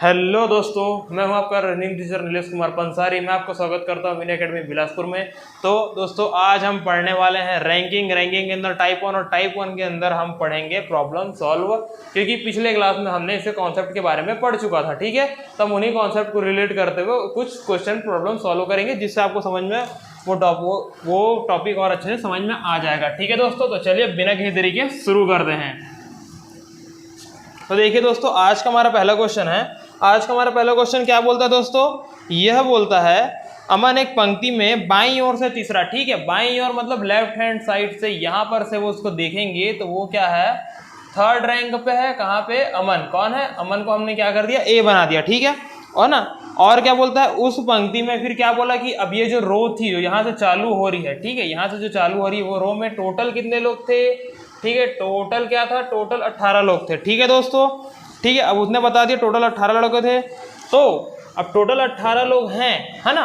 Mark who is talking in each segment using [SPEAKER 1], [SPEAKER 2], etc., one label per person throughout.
[SPEAKER 1] Hello दोस्तों, मैं हूं आपका रनिंग टीचर नीलेश कुमार पंसारी। मैं आपको स्वागत करता हूं मिनी एकेडमी बिलासपुर में। तो दोस्तों, आज हम पढ़ने वाले हैं रैंकिंग के अंदर टाइप 1 और टाइप 1 के अंदर हम पढ़ेंगे प्रॉब्लम सॉल्व, क्योंकि पिछले क्लास में हमने इसे कॉन्सेप्ट के बारे में पढ़ चुका था। ठीक है, तो हम उन्हीं कॉन्सेप्ट को रिलेट करते हुए कुछ क्वेश्चन प्रॉब्लम सॉल्व करेंगे, जिससे आपको समझ में वो टॉपिक और अच्छे से समझ में आ जाएगा। ठीक है दोस्तों, तो चलिए बिना किसी तरीके शुरू करते हैं। तो देखिए दोस्तों, आज का हमारा पहला क्वेश्चन है। आज का हमारा पहला क्वेश्चन क्या बोलता है दोस्तों? यह बोलता है अमन एक पंक्ति में बाईं ओर से तीसरा, ठीक है, बाईं ओर मतलब लेफ्ट हैंड साइड से, यहाँ पर से वो उसको देखेंगे तो वो क्या है, थर्ड रैंक पे है। कहाँ पे? अमन। कौन है? अमन को हमने क्या कर दिया, ए बना दिया। ठीक है, और ना, और क्या बोलता है उस पंक्ति में, फिर क्या बोला कि अब ये जो रो थी जो यहाँ से चालू हो रही है, ठीक है, यहाँ से जो चालू हो रही है वो रो में टोटल कितने लोग थे? ठीक है, टोटल क्या था? टोटल 18 लोग थे। ठीक है दोस्तों, ठीक है, अब उसने बता दिया टोटल 18 लड़के थे। तो अब टोटल 18 लोग हैं, है ना,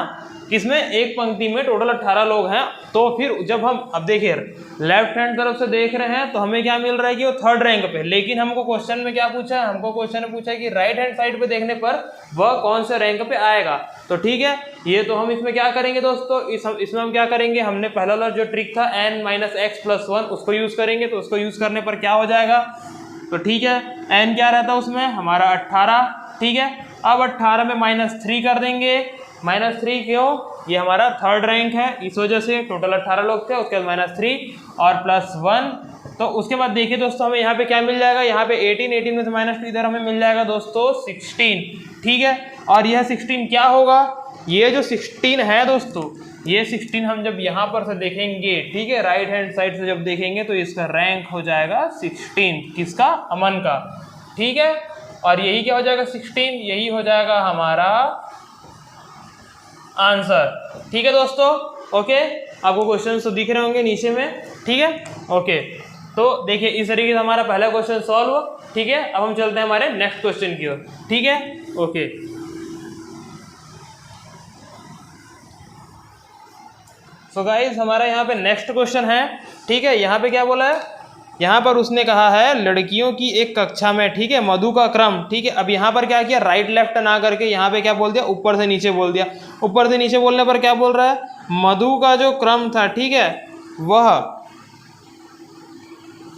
[SPEAKER 1] किसमें? एक पंक्ति में टोटल 18 लोग हैं। तो फिर जब हम अब देखिए लेफ्ट हैंड तरफ से देख रहे हैं तो हमें क्या मिल रहा है कि वो थर्ड रैंक पे। लेकिन हमको क्वेश्चन में क्या पूछा है? हमको क्वेश्चन में पूछा है कि राइट हैंड साइड पे देखने पर वह कौन से रैंक पे आएगा। तो ठीक है, ये तो हम इसमें क्या करेंगे दोस्तों, इसमें हम क्या करेंगे, हमने पहला वाला जो ट्रिक था n-x+1 उसको यूज करेंगे। तो उसको यूज करने पर क्या हो जाएगा? तो ठीक है, n क्या रहता है उसमें हमारा 18। ठीक है, अब 18 में -3 कर देंगे। -3 क्यों? ये हमारा थर्ड रैंक है, इस वजह से टोटल 18 लोग थे, उसके बाद -3 और +1। तो उसके बाद देखिए दोस्तों, हमें यहाँ पे क्या मिल जाएगा, यहाँ पे 18 में से -2 इधर हमें मिल जाएगा दोस्तों 16। ठीक है, और यह 16 क्या होगा? ये जो 16 है दोस्तों, ये 16 हम जब यहाँ पर से देखेंगे, ठीक है, राइट हैंड साइड से जब देखेंगे तो इसका रैंक हो जाएगा 16। किसका? अमन का। ठीक है, और यही क्या हो जाएगा 16, यही हो जाएगा हमारा आंसर। ठीक है दोस्तों, ओके, आपको क्वेश्चन तो दिख रहे होंगे नीचे में। ठीक है, ओके, तो देखिए इस तरीके से हमारा पहला क्वेश्चन सॉल्व। ठीक है, अब हम चलते हैं हमारे नेक्स्ट क्वेश्चन की ओर। ठीक है, ओके, तो गाइस हमारा यहाँ पे नेक्स्ट क्वेश्चन है। ठीक है, यहाँ पे क्या बोला है, यहाँ पर उसने कहा है लड़कियों की एक कक्षा में, ठीक है, मधु का क्रम। ठीक है, अब यहाँ पर क्या किया, राइट लेफ्ट ना करके यहाँ पे क्या बोल दिया, ऊपर से नीचे बोल दिया। ऊपर से नीचे बोलने पर क्या बोल रहा है, मधु का जो क्रम था, ठीक है, वह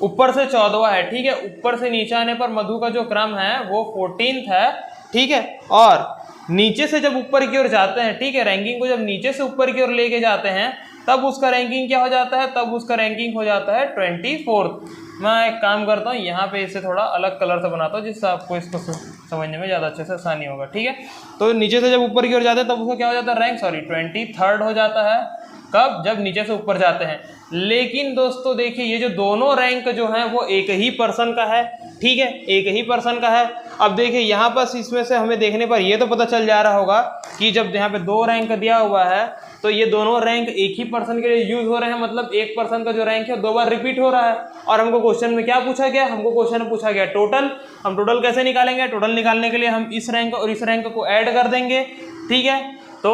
[SPEAKER 1] ऊपर से 14वां है। ठीक है, ऊपर से नीचे आने पर मधु का जो क्रम है वो 14th है। ठीक है, और नीचे से जब ऊपर की ओर जाते हैं, ठीक है, रैंकिंग को जब नीचे से ऊपर की ओर लेके जाते हैं तब उसका रैंकिंग क्या हो जाता है, तब उसका रैंकिंग हो जाता है 24th। मैं एक काम करता हूँ, यहाँ पे इसे थोड़ा अलग कलर से बनाता हूँ, जिससे आपको इसको समझने में ज़्यादा अच्छे से आसानी होगा। ठीक है, तो नीचे से जब ऊपर की ओर जाते हैं तब उसका क्या हो जाता है, रैंक 23rd हो जाता है। कब? जब नीचे से ऊपर जाते हैं। लेकिन दोस्तों देखिए, ये जो दोनों रैंक जो हैं वो एक ही पर्सन का है। ठीक है, एक ही पर्सन का है। अब देखिए यहाँ पर इसमें से हमें देखने पर ये तो पता चल जा रहा होगा कि जब यहाँ पे 2 रैंक दिया हुआ है तो ये दोनों रैंक एक ही पर्सन के लिए यूज हो रहे हैं, मतलब एक पर्सन का जो रैंक है 2 बार रिपीट हो रहा है। और हमको क्वेश्चन में क्या पूछा गया, हमको क्वेश्चन में पूछा गया टोटल। हम टोटल कैसे निकालेंगे? टोटल निकालने के लिए हम इस रैंक और इस रैंक को ऐड कर देंगे। ठीक है, तो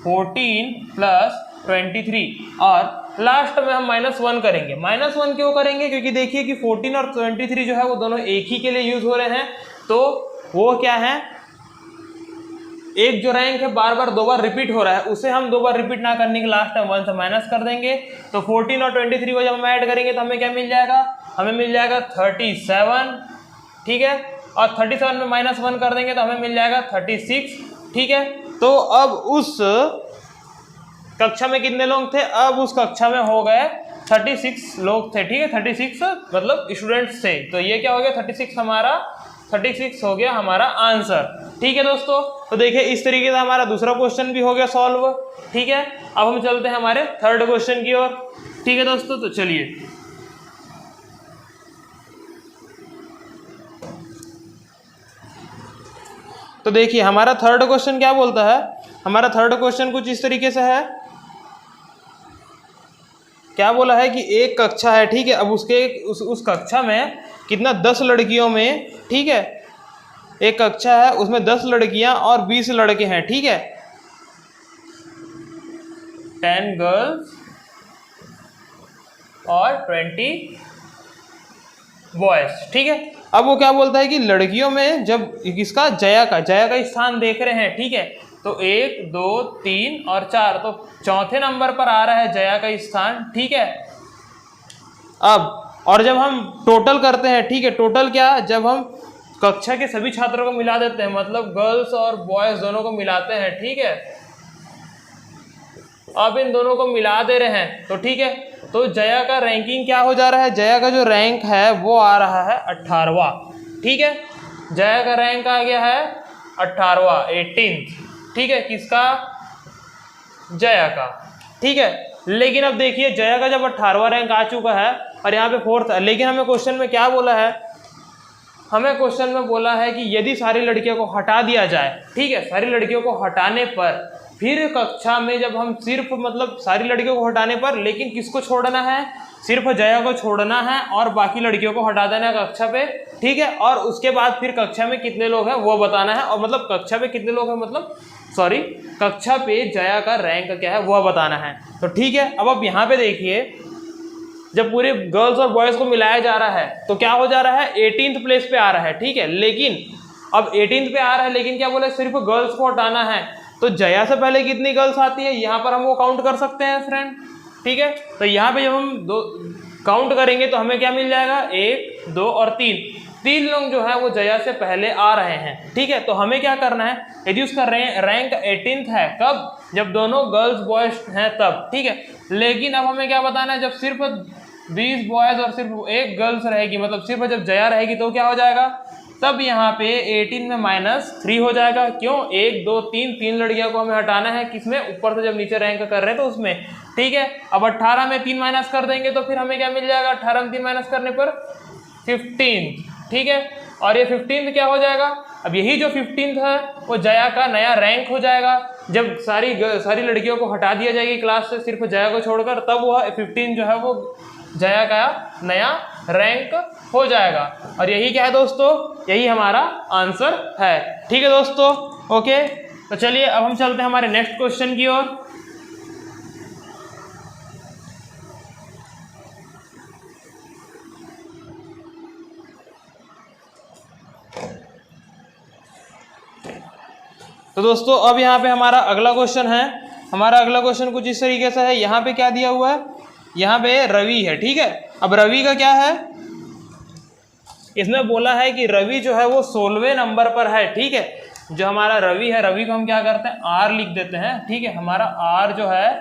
[SPEAKER 1] 14 + 23 और लास्ट में हम -1 करेंगे। -1 क्यों करेंगे? क्योंकि देखिए कि 14 और 23 जो है वो दोनों एक ही के लिए यूज हो रहे हैं। तो वो क्या है, एक जो रैंक है बार बार 2 बार रिपीट हो रहा है, उसे हम 2 बार रिपीट ना करने के लास्ट में 1 से माइनस कर देंगे। तो 14 और 23 को जब हम ऐड करेंगे तो हमें क्या मिल जाएगा, हमें मिल जाएगा 37। ठीक है, और 37 में -1 कर देंगे तो हमें मिल जाएगा 36। ठीक है, तो अब उस कक्षा में कितने लोग थे? अब उस कक्षा में हो गए 36 लोग थे। ठीक है, 36 मतलब स्टूडेंट्स थे। तो ये क्या हो गया, 36 हो गया हमारा आंसर। ठीक है दोस्तों, तो देखिए इस तरीके से हमारा दूसरा क्वेश्चन भी हो गया सॉल्व। ठीक है, अब हम चलते हैं हमारे थर्ड क्वेश्चन की ओर। ठीक है दोस्तों, तो चलिए, तो देखिए हमारा थर्ड क्वेश्चन क्या बोलता है। हमारा थर्ड क्वेश्चन कुछ इस तरीके से है। क्या बोला है कि एक कक्षा है, ठीक है, अब उस कक्षा में कितना, 10 लड़कियों में, ठीक है, एक कक्षा है उसमें 10 लड़कियां और 20 लड़के हैं। ठीक है, 10 गर्ल्स और 20 बॉयज, ठीक है। अब वो क्या बोलता है कि लड़कियों में जब किसका, जया का स्थान देख रहे हैं, ठीक है, तो 1 2 3 और 4, तो चौथे नंबर पर आ रहा है जया का स्थान, ठीक है। अब और जब हम टोटल करते हैं, ठीक है, टोटल क्या, जब हम कक्षा के सभी छात्रों को मिला देते हैं, मतलब गर्ल्स और बॉयज दोनों को मिलाते हैं, ठीक है, अब इन दोनों को मिला दे रहे हैं, तो ठीक है, तो जया का रैंकिंग क्या हो जा रहा है, जया का जो रैंक है वो आ रहा है 18वां, ठीक है। जया का रैंक आ गया है 18वां, 18th, ठीक है, किसका, जया का, ठीक है। लेकिन अब देखिए जया का जब 18वां रैंक आ चुका है और यहाँ पे 4th है, लेकिन हमें क्वेश्चन में क्या बोला है, हमें क्वेश्चन में बोला है कि यदि सारी लड़कियों को हटा दिया जाए, ठीक है, सारी लड़कियों को हटाने पर फिर कक्षा में जब हम सिर्फ, मतलब सारी लड़कियों को हटाने पर, लेकिन किसको छोड़ना है, सिर्फ जया को छोड़ना है और बाकी लड़कियों को हटा देना है कक्षा पे, ठीक है। और उसके बाद फिर कक्षा में कितने लोग हैं वो बताना है, और मतलब कक्षा पे कितने लोग हैं, मतलब सॉरी, कक्षा पे जया का रैंक क्या है वो बताना है, तो ठीक है। अब आप यहाँ पे देखिए, जब पूरे गर्ल्स और बॉयज को मिलाया जा रहा है तो क्या हो जा रहा है, 18th प्लेस पे आ रहा है, ठीक है। लेकिन अब 18th पे आ रहा है, लेकिन क्या बोले, सिर्फ गर्ल्स को हटाना है, तो जया से पहले कितनी गर्ल्स आती है, यहाँ पर हम वो काउंट कर सकते हैं फ्रेंड, ठीक है। तो यहाँ पे जब हम दो काउंट करेंगे तो हमें क्या मिल जाएगा, 1 2 और 3 लोग जो है वो जया से पहले आ रहे हैं, ठीक है। तो हमें क्या करना है, यदि उसका रैंक 18th है, कब, जब दोनों गर्ल्स बॉयज हैं तब, ठीक है। लेकिन अब हमें क्या बताना है, जब सिर्फ 20 बॉयज और सिर्फ 1 गर्ल्स रहेगी, मतलब सिर्फ जब जया रहेगी तो क्या हो जाएगा, तब यहाँ पे 18 में -3 हो जाएगा, क्यों, 1 2 3 लड़कियों को हमें हटाना है, किसमें, ऊपर से जब नीचे रैंक कर रहे हैं तो उसमें, ठीक है। अब 18 में 3 माइनस कर देंगे तो फिर हमें क्या मिल जाएगा, 18 में 3 माइनस करने पर 15, ठीक है। और ये 15 क्या हो जाएगा, अब यही जो 15 है वो जया का नया रैंक हो जाएगा, जब सारी लड़कियों को हटा दिया जाएगी क्लास से, सिर्फ जया को छोड़कर, तब वह 15 जो है वो जया का नया रैंक हो जाएगा। और यही क्या है दोस्तों, यही हमारा आंसर है, ठीक है दोस्तों, ओके। तो चलिए अब हम चलते हैं हमारे नेक्स्ट क्वेश्चन की ओर। तो दोस्तों अब यहाँ पे हमारा अगला क्वेश्चन है, हमारा अगला क्वेश्चन कुछ इस तरीके से है। यहाँ पे क्या दिया हुआ है, यहाँ पे रवि है, ठीक है। अब रवि का क्या है, इसमें बोला है कि रवि जो है वो 16वें नंबर पर है, ठीक है। जो हमारा रवि है, रवि को हम क्या करते हैं, आर लिख देते हैं, ठीक है। हमारा आर जो है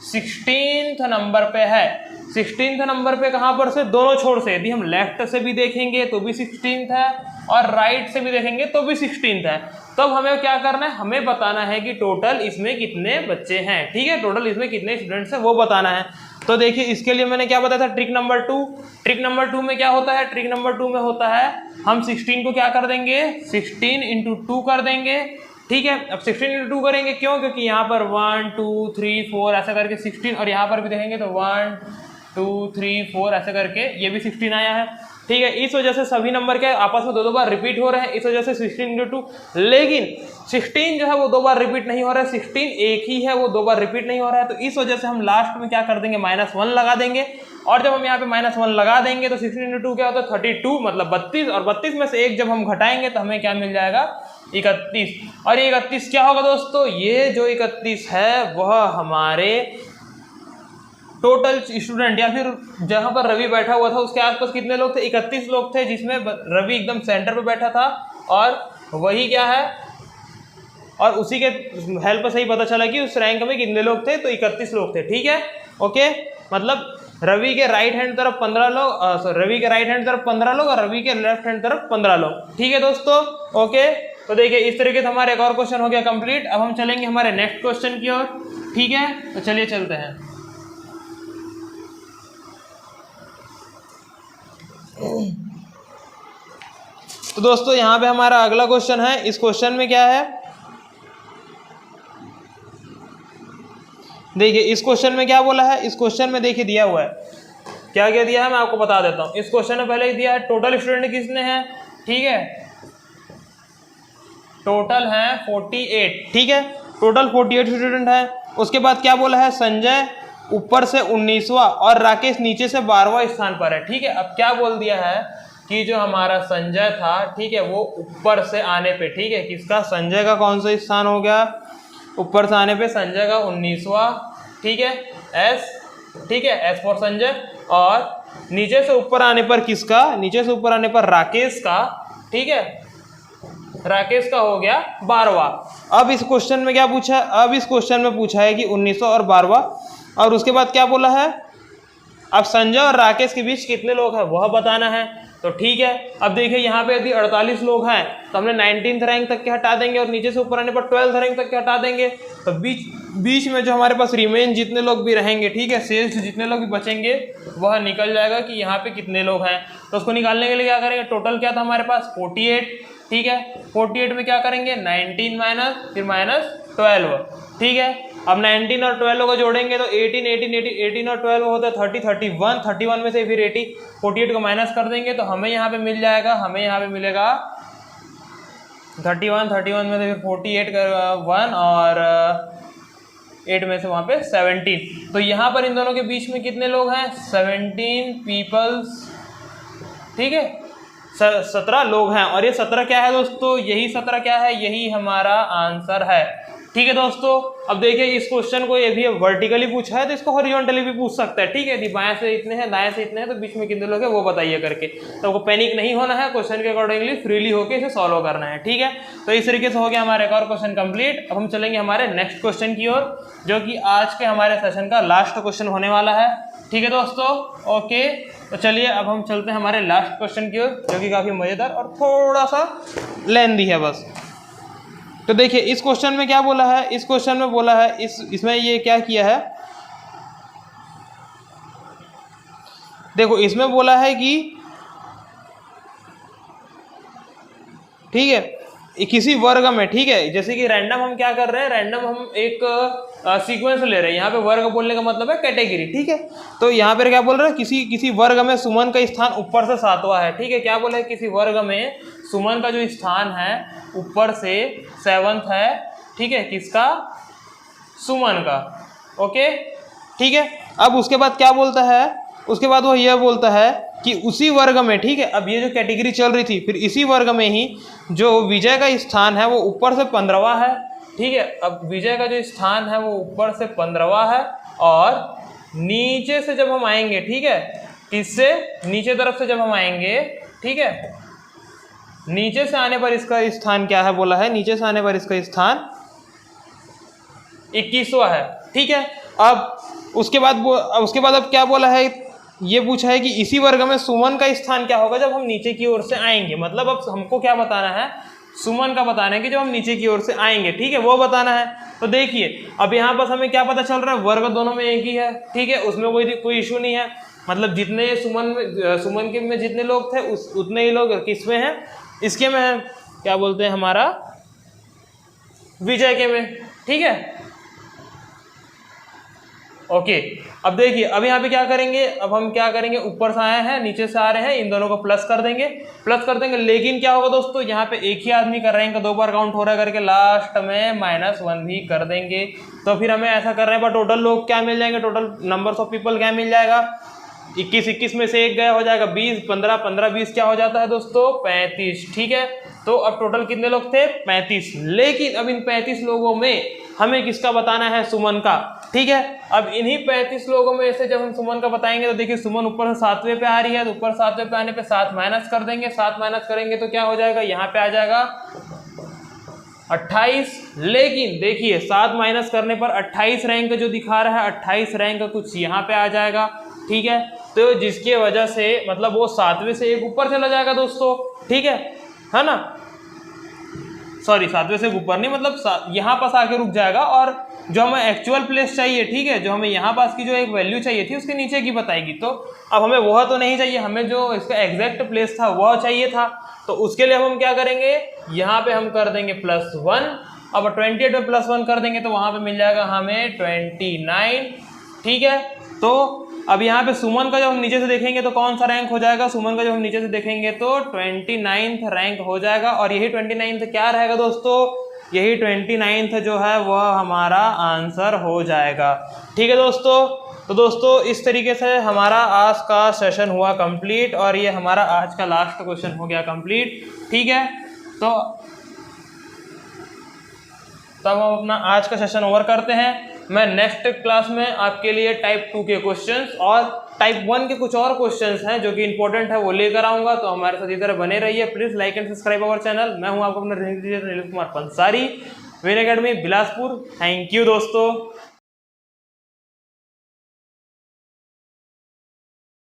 [SPEAKER 1] 16th नंबर पे है। 16th नंबर पे कहाँ पर से, दोनों छोर से, यदि हम लेफ्ट से भी देखेंगे तो भी 16th है और राइट से भी देखेंगे तो भी 16th है। तब हमें क्या करना है, हमें बताना है कि टोटल इसमें कितने बच्चे हैं, ठीक है, टोटल इसमें कितने स्टूडेंट्स हैं वो बताना है। तो देखिए इसके लिए मैंने क्या बताया था, ट्रिक नंबर 2। ट्रिक नंबर 2 में क्या होता है, ट्रिक नंबर 2 में होता है हम 16 को क्या कर देंगे, 16 × 2 कर देंगे, ठीक है। अब 16 × 2 करेंगे, क्यों, क्योंकि यहाँ पर 1 2 3 4 ऐसा करके 16, और यहाँ पर भी देखेंगे तो 1 2 3 4 ऐसे करके ये भी 16 आया है, ठीक है। इस वजह से सभी नंबर के आपस में दो बार रिपीट हो रहे हैं, इस वजह से 16 × 2। लेकिन 16 जो है वो 2 बार रिपीट नहीं हो रहा है, 16 एक ही है, वो 2 बार रिपीट नहीं हो रहा है। तो इस वजह से हम लास्ट में क्या कर देंगे, -1 लगा देंगे। और जब हम यहाँ पे -1 लगा देंगे तो 16 × 2 क्या होता है, 32, मतलब 32, और 32 में से एक जब हम घटाएंगे तो हमें क्या मिल जाएगा, 31। और ये 31 क्या होगा दोस्तों, ये जो 31 है वह हमारे टोटल स्टूडेंट, या फिर जहां पर रवि बैठा हुआ था उसके आसपास कितने लोग थे, 31 लोग थे, जिसमें रवि एकदम सेंटर पे बैठा था। और वही क्या है, और उसी के हेल्प से ही पता चला कि उस रैंक में कितने लोग थे, तो 31 लोग थे, ठीक है, ओके। मतलब रवि के राइट हैंड तरफ 15 लोग, रवि के राइट हैंड तरफ 15 लोग और रवि के लेफ्ट हैंड तरफ 15 लोग, ठीक है दोस्तों, ओके। तो देखिए इस तरीके से हमारा एक और क्वेश्चन हो गया कंप्लीट। अब हम चलेंगे हमारे नेक्स्ट क्वेश्चन की ओर, ठीक है। तो चलिए चलते हैं। तो दोस्तों यहाँ पे हमारा अगला क्वेश्चन है। इस क्वेश्चन में क्या है, देखिए इस क्वेश्चन में क्या बोला है, इस क्वेश्चन में देखिए दिया हुआ है, क्या क्या दिया है मैं आपको बता देता हूँ। इस क्वेश्चन में पहले ही दिया है टोटल स्टूडेंट कितने हैं, ठीक है, टोटल हैं 48, ठीक है, टोटल 48 स्टूडेंट है। उसके बाद क्या बोला है, संजय ऊपर से 19वां और राकेश नीचे से 12वां स्थान पर है। ठीक है, अब क्या बोल दिया है कि जो हमारा संजय था, ठीक है, वो ऊपर से आने पे, ठीक है, किसका, संजय का कौन सा स्थान हो गया, ऊपर से आने पे संजय का 19वां, ठीक है, एस, ठीक है, एस फॉर संजय, और नीचे से ऊपर आने पर किसका, नीचे से ऊपर आने पर राकेश का, ठीक है, राकेश का हो गया 12वां। अब इस क्वेश्चन में क्या पूछा है, अब इस क्वेश्चन में पूछा है कि 19वां और 12वां, और उसके बाद क्या बोला है, अब संजय और राकेश के बीच कितने लोग हैं वह बताना है। तो ठीक है, अब देखिए यहाँ पे यदि 48 लोग हैं तो हमने 19th रैंक तक के हटा देंगे और नीचे से ऊपर आने पर 12th रैंक तक के हटा देंगे। तो बीच में जो हमारे पास रिमेन जितने लोग भी रहेंगे, ठीक है, शेष जितने लोग भी बचेंगे वह निकल जाएगा कि यहाँ पे कितने लोग हैं। तो उसको निकालने के लिए क्या करेंगे, टोटल क्या था हमारे पास 48, ठीक है, 48 में क्या करेंगे 19 माइनस फिर -12, ठीक है। अब 19 और 12 को जोड़ेंगे तो 18 और 12 होता है 30, 31 में से फिर 48 को माइनस कर देंगे तो हमें यहाँ पे मिल जाएगा, हमें यहाँ पे मिलेगा 31 में से फिर 48 का 1 और 8 में से वहाँ पे 17। तो यहाँ पर इन दोनों के बीच में कितने लोग हैं, 17 पीपल्स, ठीक है, 17 लोग हैं। और ये 17 क्या है दोस्तों, यही 17 क्या है, यही हमारा आंसर है। ठीक है दोस्तों, अब देखिए इस क्वेश्चन को ये भी वर्टिकली पूछा है तो इसको हॉरिजॉन्टली भी पूछ सकता है। ठीक है, यदि बाएं से इतने हैं दाएं से इतने हैं तो बीच में कितने लोग हैं वो बताइए करके। तो आपको पैनिक नहीं होना है, क्वेश्चन के अकॉर्डिंगली फ्रीली होकर इसे सॉल्व करना है। ठीक है, तो इस तरीके से हो गया हमारा एक और क्वेश्चन कंप्लीट। अब हम चलेंगे हमारे नेक्स्ट क्वेश्चन की ओर, जो कि आज के हमारे सेशन का लास्ट क्वेश्चन होने वाला है। ठीक है दोस्तों, ओके, तो चलिए अब हम चलते हैं हमारे लास्ट क्वेश्चन की ओर, जो कि काफी मजेदार और थोड़ा सा लेंथी है बस। तो देखिए इस क्वेश्चन में क्या बोला है, इस क्वेश्चन में बोला है इसमें ये क्या किया है, देखो इसमें बोला है कि ठीक है किसी वर्ग में, ठीक है, जैसे कि रैंडम हम क्या कर रहे हैं, रैंडम हम एक सीक्वेंस ले रहे हैं। यहाँ पे वर्ग बोलने का मतलब है कैटेगरी। ठीक है, तो यहाँ पर क्या बोल रहे हैं, किसी वर्ग में सुमन का स्थान ऊपर से 7वां है। ठीक है, क्या बोला है, किसी वर्ग में सुमन का जो स्थान है ऊपर से 7th है। ठीक है, किसका, सुमन का। ओके, ठीक है, अब उसके बाद क्या बोलता है, उसके बाद वो यह बोलता है कि उसी वर्ग में, ठीक है, अब ये जो कैटेगरी चल रही थी, फिर इसी वर्ग में ही जो विजय का स्थान है वो ऊपर से 15वां है। ठीक है, अब विजय का जो स्थान है वो ऊपर से 15वां है, और नीचे से जब हम आएंगे, ठीक है, किससे, नीचे तरफ से जब हम आएंगे, ठीक है, नीचे से आने पर इसका स्थान क्या है बोला है, नीचे से आने पर इसका स्थान 21वां है। ठीक है, अब उसके बाद अब क्या बोला है, ये पूछा है कि इसी वर्ग में सुमन का स्थान क्या होगा जब हम नीचे की ओर से आएंगे। मतलब अब हमको क्या बताना है, सुमन का बताना है कि जब हम नीचे की ओर से आएंगे, ठीक है, वो बताना है। तो देखिए अब यहाँ पर हमें क्या पता चल रहा है, वर्ग दोनों में एक ही है। ठीक है, उसमें कोई इशू नहीं है। मतलब जितने सुमन के में जितने लोग थे उतने ही लोग किसमें हैं, इसके में है, क्या बोलते हैं, हमारा विजय के में। ठीक है, ओके, अब देखिए अब यहाँ पे क्या करेंगे, अब हम क्या करेंगे, ऊपर से आए हैं नीचे से आ रहे हैं, इन दोनों को प्लस कर देंगे। लेकिन क्या होगा दोस्तों, यहाँ पे एक ही आदमी का रैंक 2 बार काउंट हो रहा है करके लास्ट में -1 भी कर देंगे। तो फिर हमें ऐसा कर रहे हैं पर टोटल लोग क्या मिल जाएंगे, टोटल नंबर्स ऑफ पीपल क्या मिल जाएगा, 21 में से एक गया हो जाएगा 20, 15 20 क्या हो जाता है दोस्तों, 35। ठीक है, तो अब टोटल कितने लोग थे, 35। लेकिन अब इन 35 लोगों में हमें किसका बताना है, सुमन का। ठीक है, अब इन्हीं 35 लोगों में से जब हम सुमन का बताएंगे तो देखिए सुमन ऊपर से 7वें पे आ रही है, तो ऊपर 7वें पे आने पे 7 माइनस कर देंगे, 7 माइनस करेंगे तो क्या हो जाएगा, यहाँ पे आ जाएगा 28। लेकिन देखिए 7 माइनस करने पर 28 रैंक जो दिखा रहा है, 28 रैंक कुछ यहाँ पे आ जाएगा। ठीक है, तो जिसकी वजह से मतलब वो 7वें से एक ऊपर चला जाएगा दोस्तों। ठीक है ना, सॉरी 7वें से ऊपर नहीं, मतलब यहाँ पास आके रुक जाएगा, और जो हमें एक्चुअल प्लेस चाहिए, ठीक है, जो हमें यहाँ पास की जो एक वैल्यू चाहिए थी उसके नीचे की बताएगी। तो अब हमें वह तो नहीं चाहिए, हमें जो इसका एग्जैक्ट प्लेस था वह चाहिए था। तो उसके लिए हम क्या करेंगे, यहाँ पे हम कर देंगे +1। अब 28 में +1 कर देंगे तो वहाँ पे मिल जाएगा हमें 29। ठीक है, तो अब यहाँ पे सुमन का जब हम नीचे से देखेंगे तो कौन सा रैंक हो जाएगा, सुमन का जब हम नीचे से देखेंगे तो 29th रैंक हो जाएगा। और यही 29th क्या रहेगा दोस्तों, यही 29th जो है वह हमारा आंसर हो जाएगा। ठीक है दोस्तों, तो दोस्तों इस तरीके से हमारा आज का सेशन हुआ कंप्लीट और ये हमारा आज का लास्ट क्वेश्चन हो गया कंप्लीट। ठीक है, तो तब हम अपना आज का सेशन ओवर करते हैं। मैं नेक्स्ट क्लास में आपके लिए टाइप 2 के क्वेश्चंस और टाइप 1 के कुछ और क्वेश्चंस हैं जो कि इंपॉर्टेंट है वो लेकर आऊंगा। तो हमारे साथ इधर बने रहिए, please like and subscribe our channel. मैं हूं आपका अपना Neeraj Kumar Pansari, Win Academy Bilaspur. Thank you दोस्तों।